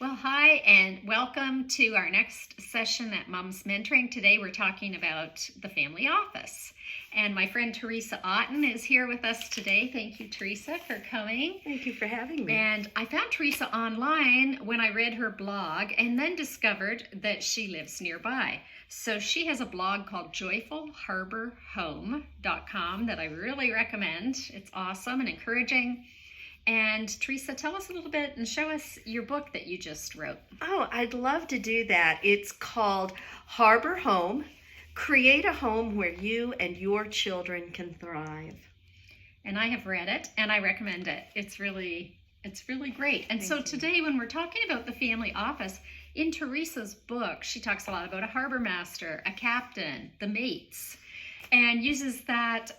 Well, hi, and welcome to our next session at Mom's Mentoring. Today we're talking about the family office. And my friend Teresa Otten is here with us today. Thank you, Teresa, for coming. Thank you for having me. And I found Teresa online when I read her blog and then discovered that she lives nearby. So she has a blog called joyfulharborhome.com that I really recommend. It's awesome and encouraging. And Teresa, tell us a little bit and show us your book that you just wrote. Oh, I'd love to do that. It's called Harbor Home. Create a home where you and your children can thrive. And I have read it and I recommend it. It's really great. And so today when we're talking about the family office, in Teresa's book, she talks a lot about a harbor master, a captain, the mates, and uses that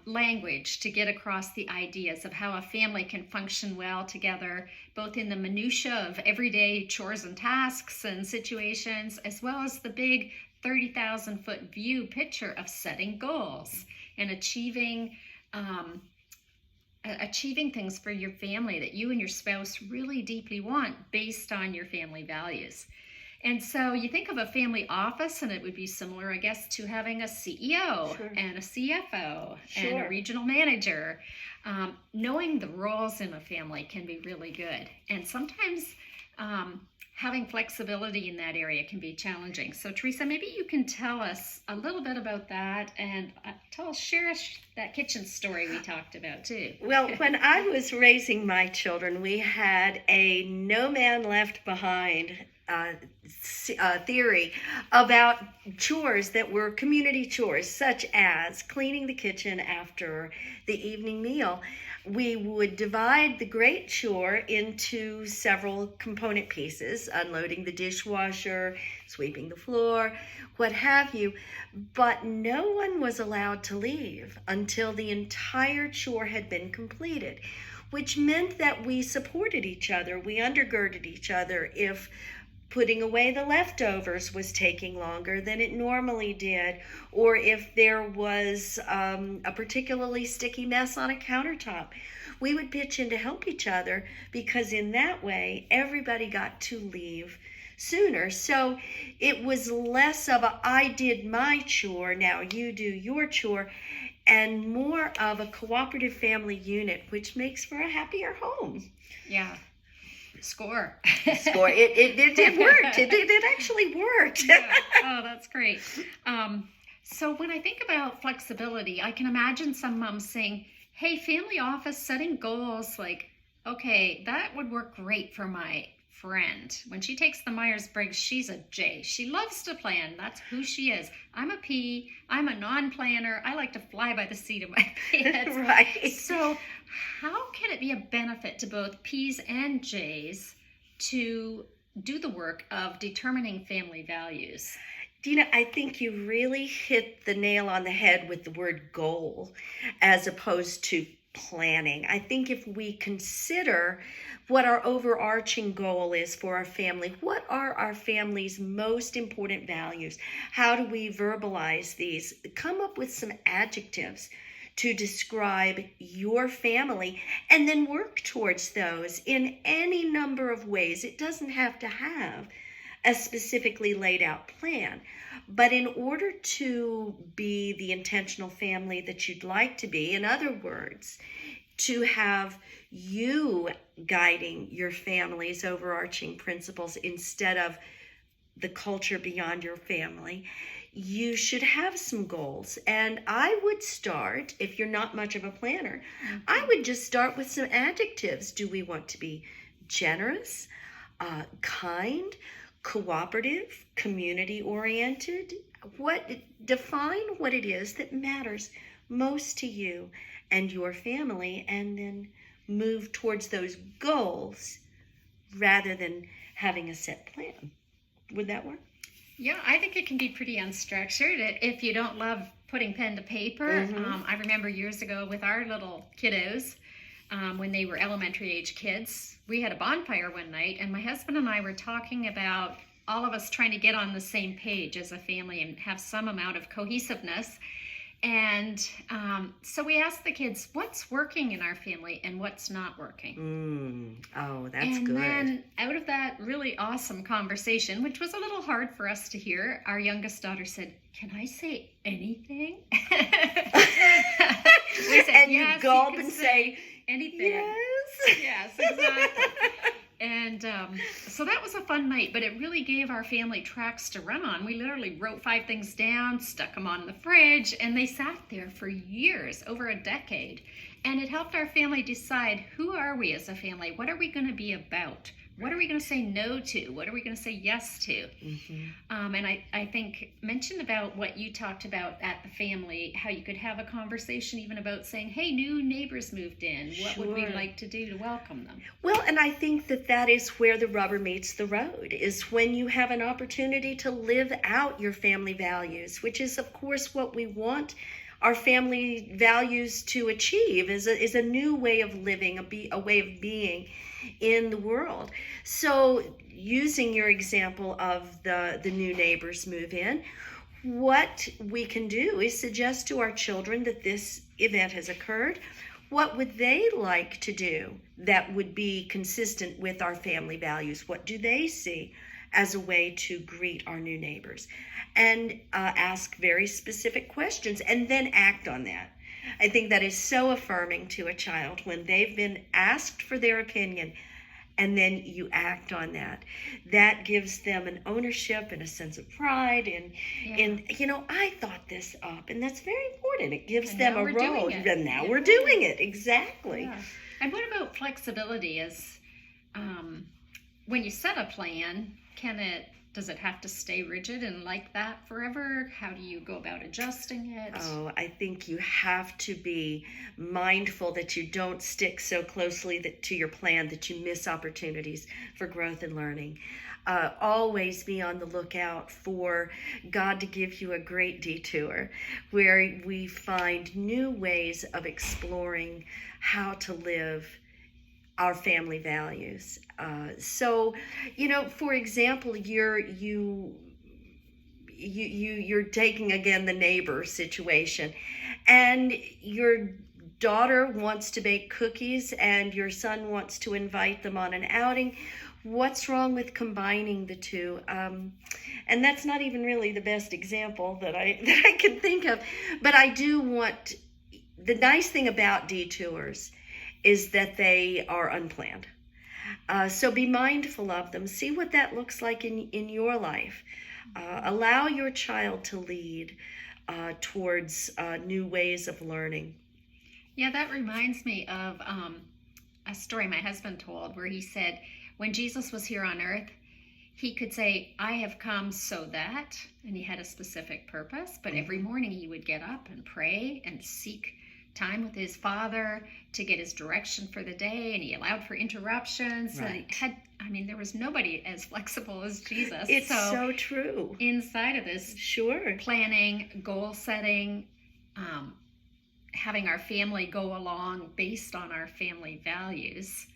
language to get across the ideas of how a family can function well together, both in the minutiae of everyday chores and tasks and situations, as well as the big 30,000-foot view picture of setting goals and achieving things for your family that you and your spouse really deeply want based on your family values. And so you think of a family office, and it would be similar, I guess, to having a CEO and a CFO and a regional manager. Knowing the roles in a family can be really good. And sometimes having flexibility in that area can be challenging. So Teresa, maybe you can tell us a little bit about that and share us that kitchen story we talked about too. Well, when I was raising my children, we had a no man left behind theory about chores that were community chores, such as cleaning the kitchen after the evening meal. We would divide the great chore into several component pieces, unloading the dishwasher, sweeping the floor, what have you, but no one was allowed to leave until the entire chore had been completed, which meant that we supported each other, we undergirded each other if putting away the leftovers was taking longer than it normally did, or if there was a particularly sticky mess on a countertop. We would pitch in to help each other because in that way, everybody got to leave sooner. So it was less of a, I did my chore, now you do your chore, and more of a cooperative family unit, which makes for a happier home. Yeah. Score. It worked. It actually worked. Yeah. Oh, that's great. So when I think about flexibility, I can imagine some moms saying, hey, family office, setting goals, like, okay, that would work great for my friend. When she takes the Myers-Briggs, she's a J. She loves to plan. That's who she is. I'm a P. I'm a non-planner. I like to fly by the seat of my pants. Right. So how can it be a benefit to both P's and J's to do the work of determining family values? Dina, I think you really hit the nail on the head with the word goal as opposed to planning. I think if we consider what our overarching goal is for our family, what are our family's most important values? How do we verbalize these? Come up with some adjectives to describe your family and then work towards those in any number of ways. It doesn't have to have a specifically laid out plan. But in order to be the intentional family that you'd like to be, in other words, to have you guiding your family's overarching principles instead of the culture beyond your family, you should have some goals. And I would start, if you're not much of a planner, I would just start with some adjectives. Do we want to be generous, kind, cooperative, community-oriented? Define what it is that matters most to you and your family, and then move towards those goals rather than having a set plan. Would that work? Yeah, I think it can be pretty unstructured if you don't love putting pen to paper. I remember years ago with our little kiddos, when they were elementary age kids, we had a bonfire one night, and my husband and I were talking about all of us trying to get on the same page as a family and have some amount of cohesiveness. And so we asked the kids, what's working in our family and what's not working? Oh, that's and good. then out of that really awesome conversation, which was a little hard for us to hear, our youngest daughter said, "Can I say anything?" We said, And "Yes, you gulp can and say, anything." yes. Yes, exactly. And so that was a fun night, but it really gave our family tracks to run on. We literally wrote 5 things down, stuck them on the fridge, and they sat there for years, over a decade. And it helped our family decide, who are we as a family? What are we going to be about? What are we going to say no to? What are we going to say yes to? And I think, mention about what you talked about at the family, how you could have a conversation even about saying, hey, new neighbors moved in. What would we Sure. like to do to welcome them? Well, and I think that is where the rubber meets the road, is when you have an opportunity to live out your family values, which is, of course, what we want our family values to achieve, is a new way of living, a way of being in the world. So using your example of the new neighbors move in, what we can do is suggest to our children that this event has occurred. What would they like to do that would be consistent with our family values? What do they see as a way to greet our new neighbors? And ask very specific questions and then act on that. I think that is so affirming to a child when they've been asked for their opinion and then you act on that. That gives them an ownership and a sense of pride and I thought this up, and that's very important. It gives And them now a we're role. doing it. And now Yeah. we're doing it. Exactly. Yeah. And what about flexibility? Is when you set a plan, does it have to stay rigid and like that forever? How do you go about adjusting it? Oh, I think you have to be mindful that you don't stick so closely to your plan that you miss opportunities for growth and learning. Always be on the lookout for God to give you a great detour where we find new ways of exploring how to live our family values. So, for example, you're taking again the neighbor situation, and your daughter wants to bake cookies and your son wants to invite them on an outing. What's wrong with combining the two? And that's not even really the best example that I can think of, but I do want. The nice thing about detours is that they are unplanned. So be mindful of them. See what that looks like in your life. Allow your child to lead towards new ways of learning. Yeah, that reminds me of a story my husband told where he said when Jesus was here on earth, he could say, I have come so that, and he had a specific purpose, but every morning he would get up and pray and seek time with his Father to get his direction for the day, and he allowed for interruptions. Right. And there was nobody as flexible as Jesus. It's so true. Inside of this Sure. planning, goal setting, having our family go along based on our family values,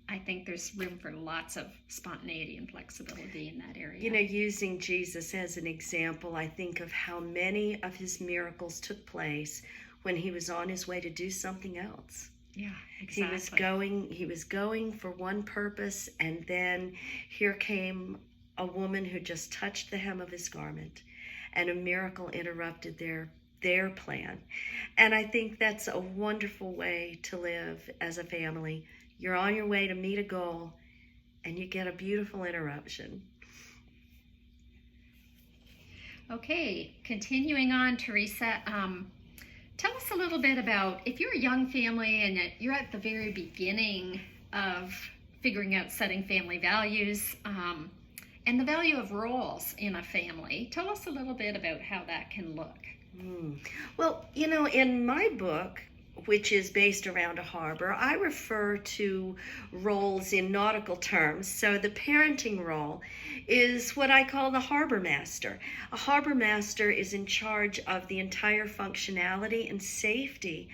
I think there's room for lots of spontaneity and flexibility in that area. Using Jesus as an example, I think of how many of his miracles took place when he was on his way to do something else. Yeah, exactly. He was going for one purpose, and then here came a woman who just touched the hem of his garment, and a miracle interrupted their plan. And I think that's a wonderful way to live as a family. You're on your way to meet a goal, and you get a beautiful interruption. Okay, continuing on, Teresa. Tell us a little bit about, if you're a young family and you're at the very beginning of figuring out setting family values and the value of roles in a family, tell us a little bit about how that can look. Well, in my book, which is based around a harbor, I refer to roles in nautical terms. So the parenting role is what I call the harbor master. A harbor master is in charge of the entire functionality and safety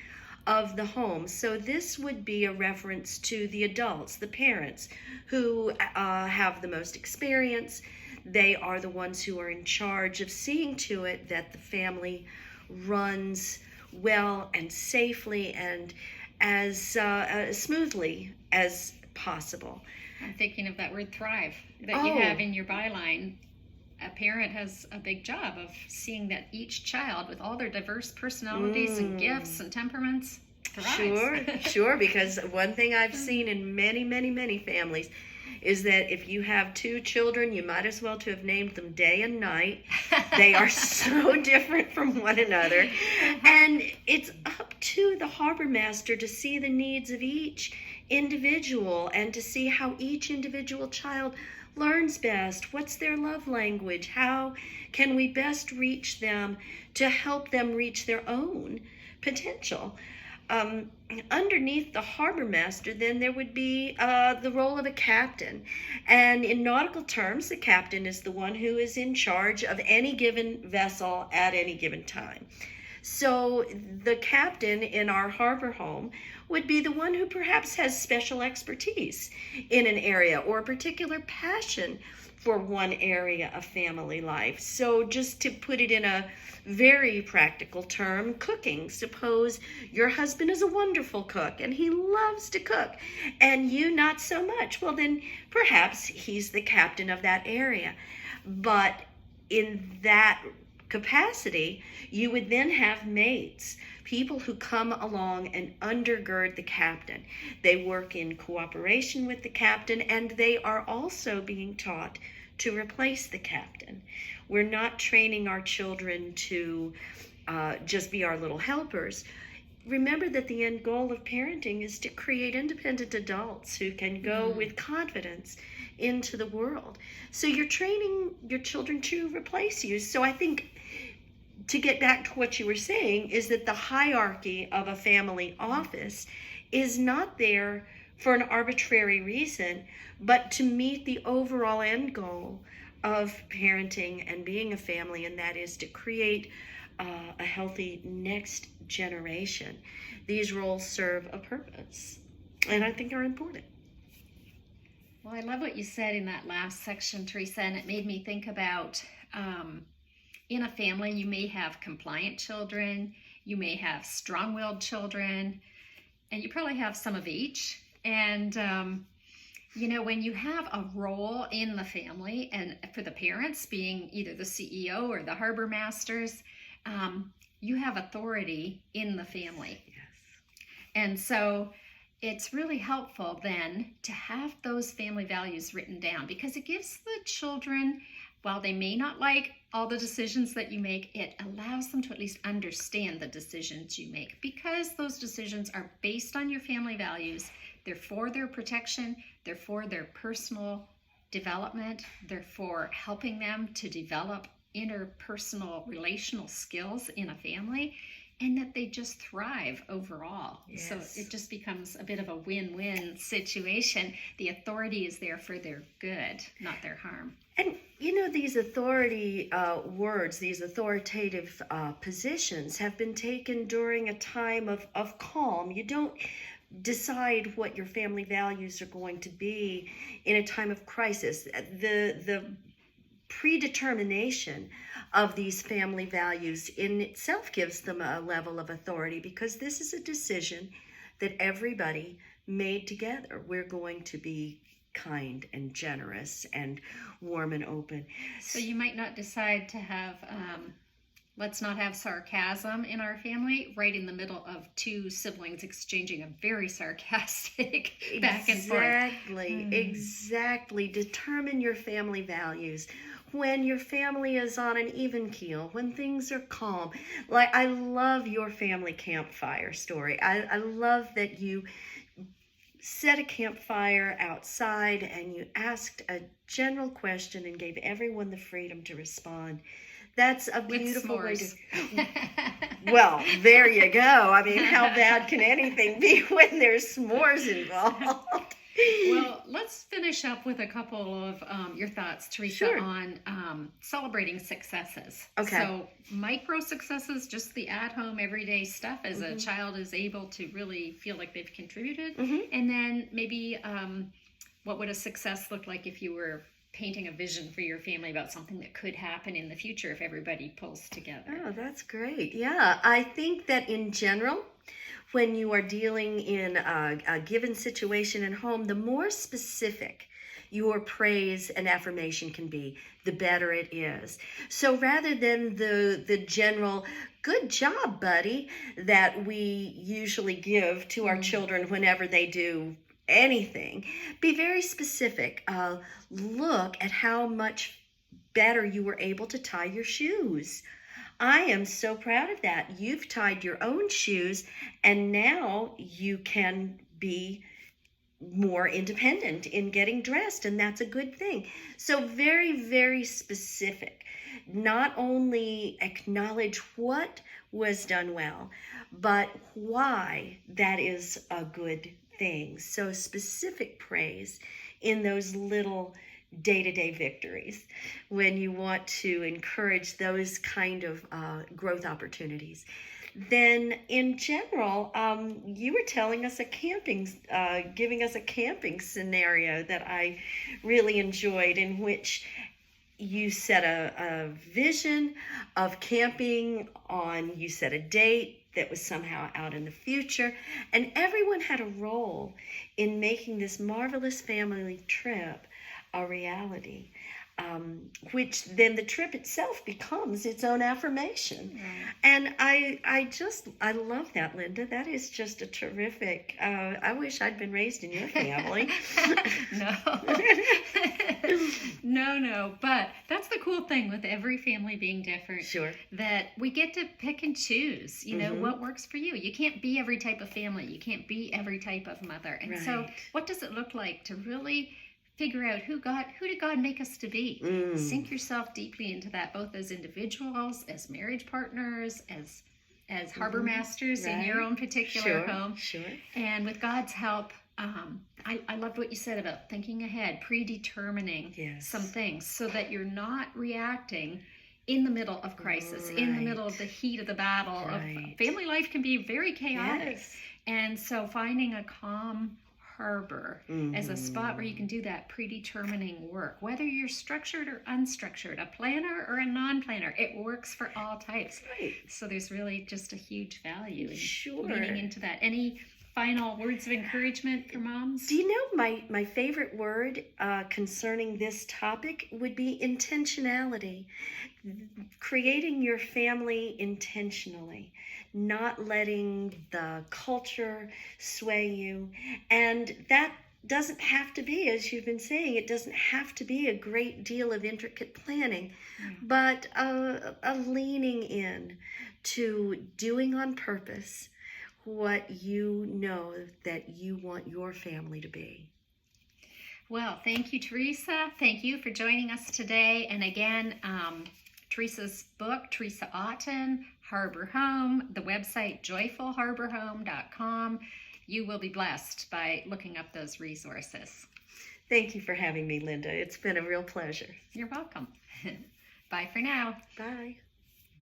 of the home. So this would be a reference to the adults, the parents, who have the most experience. They are the ones who are in charge of seeing to it that the family runs well and safely and as smoothly as possible. I'm thinking of that word thrive that you have in your byline. A parent has a big job of seeing that each child, with all their diverse personalities and gifts and temperaments, thrives. Sure, because one thing I've seen in many, many, many families is that if you have two children, you might as well to have named them day and night. They are so different from one another. And it's up to the harbor master to see the needs of each individual and to see how each individual child learns best. What's their love language? How can we best reach them to help them reach their own potential? Underneath the harbor master, then there would be the role of a captain. And in nautical terms, the captain is the one who is in charge of any given vessel at any given time. So the captain in our harbor home would be the one who perhaps has special expertise in an area or a particular passion for one area of family life. So just to put it in a very practical term, cooking. Suppose your husband is a wonderful cook and he loves to cook and you not so much. Well, then perhaps he's the captain of that area. But in that capacity, you would then have mates, people who come along and undergird the captain. They work in cooperation with the captain, and they are also being taught to replace the captain. We're not training our children to just be our little helpers. Remember that the end goal of parenting is to create independent adults who can go with confidence into the world. So you're training your children to replace you. So I think, to get back to what you were saying, is that the hierarchy of a family office is not there for an arbitrary reason, but to meet the overall end goal of parenting and being a family, and that is to create a healthy next generation. These roles serve a purpose, and I think are important. Well, I love what you said in that last section, Teresa, and it made me think about in a family, you may have compliant children, you may have strong-willed children, and you probably have some of each. And, when you have a role in the family, and for the parents being either the CEO or the harbor masters, you have authority in the family. Yes. And so it's really helpful then to have those family values written down, because it gives the children, while they may not like all the decisions that you make, it allows them to at least understand the decisions you make, because those decisions are based on your family values. They're for their protection, they're for their personal development, they're for helping them to develop interpersonal relational skills in a family, and that they just thrive overall. Yes. So it just becomes a bit of a win-win situation. The authority is there for their good, not their harm. And these authority words, these authoritative positions have been taken during a time of calm. You don't decide what your family values are going to be in a time of crisis. The predetermination of these family values in itself gives them a level of authority, because this is a decision that everybody made together. We're going to be kind and generous and warm and open. So you might not decide to have, let's not have sarcasm in our family right in the middle of two siblings exchanging a very sarcastic back and forth. Exactly. Determine your family values. When your family is on an even keel, when things are calm. Like, I love your family campfire story. I love that you set a campfire outside and you asked a general question and gave everyone the freedom to respond. That's a beautiful way to... Well, there you go. I mean, how bad can anything be when there's s'mores involved? Well, let's finish up with a couple of your thoughts, Teresa, Sure. on celebrating successes. Okay. So micro successes, just the at-home everyday stuff as a child is able to really feel like they've contributed. And then maybe what would a success look like if you were painting a vision for your family about something that could happen in the future if everybody pulls together. Oh, that's great. Yeah, I think that in general, when you are dealing in a given situation at home, the more specific your praise and affirmation can be, the better it is. So rather than the general "good job, buddy" that we usually give to our children whenever they do anything, be very specific. Look at how much better you were able to tie your shoes. I am so proud of that. You've tied your own shoes, and now you can be more independent in getting dressed, and that's a good thing. So very, very specific. Not only acknowledge what was done well, but why that is a good thing. So specific praise in those little day-to-day victories when you want to encourage those kind of growth opportunities. Then in general, you were telling us giving us a camping scenario that I really enjoyed, in which you set a vision of camping on, you set a date that was somehow out in the future, and everyone had a role in making this marvelous family trip a reality, which then the trip itself becomes its own affirmation. Right. And I love that, Linda. That is just a terrific, I wish I'd been raised in your family. No. No, but that's the cool thing with every family being different. Sure. That we get to pick and choose, what works for you. You can't be every type of family. You can't be every type of mother. And so Right. what does it look like to really figure out who did God make us to be? Sink yourself deeply into that, both as individuals, as marriage partners, as harbor masters in your own particular home. Sure. And with God's help, I loved what you said about thinking ahead, predetermining Yes. some things so that you're not reacting in the middle of crisis, in the middle of the heat of the battle. Right. Family life can be very chaotic. Yes. And so finding a calm harbor as a spot where you can do that predetermining work, whether you're structured or unstructured, a planner or a non-planner, it works for all types. Right. So there's really just a huge value in Sure. leaning into that. Any final words of encouragement for moms? Do you know my favorite word concerning this topic would be intentionality. Creating your family intentionally, not letting the culture sway you. And that doesn't have to be, as you've been saying, it doesn't have to be a great deal of intricate planning, but a leaning in to doing on purpose what you know that you want your family to be. Well, thank you, Teresa. Thank you for joining us today. And again, Teresa's book, Teresa Otten, Harbor Home, the website joyfulharborhome.com. You will be blessed by looking up those resources. Thank you for having me, Linda. It's been a real pleasure. You're welcome. Bye for now. Bye.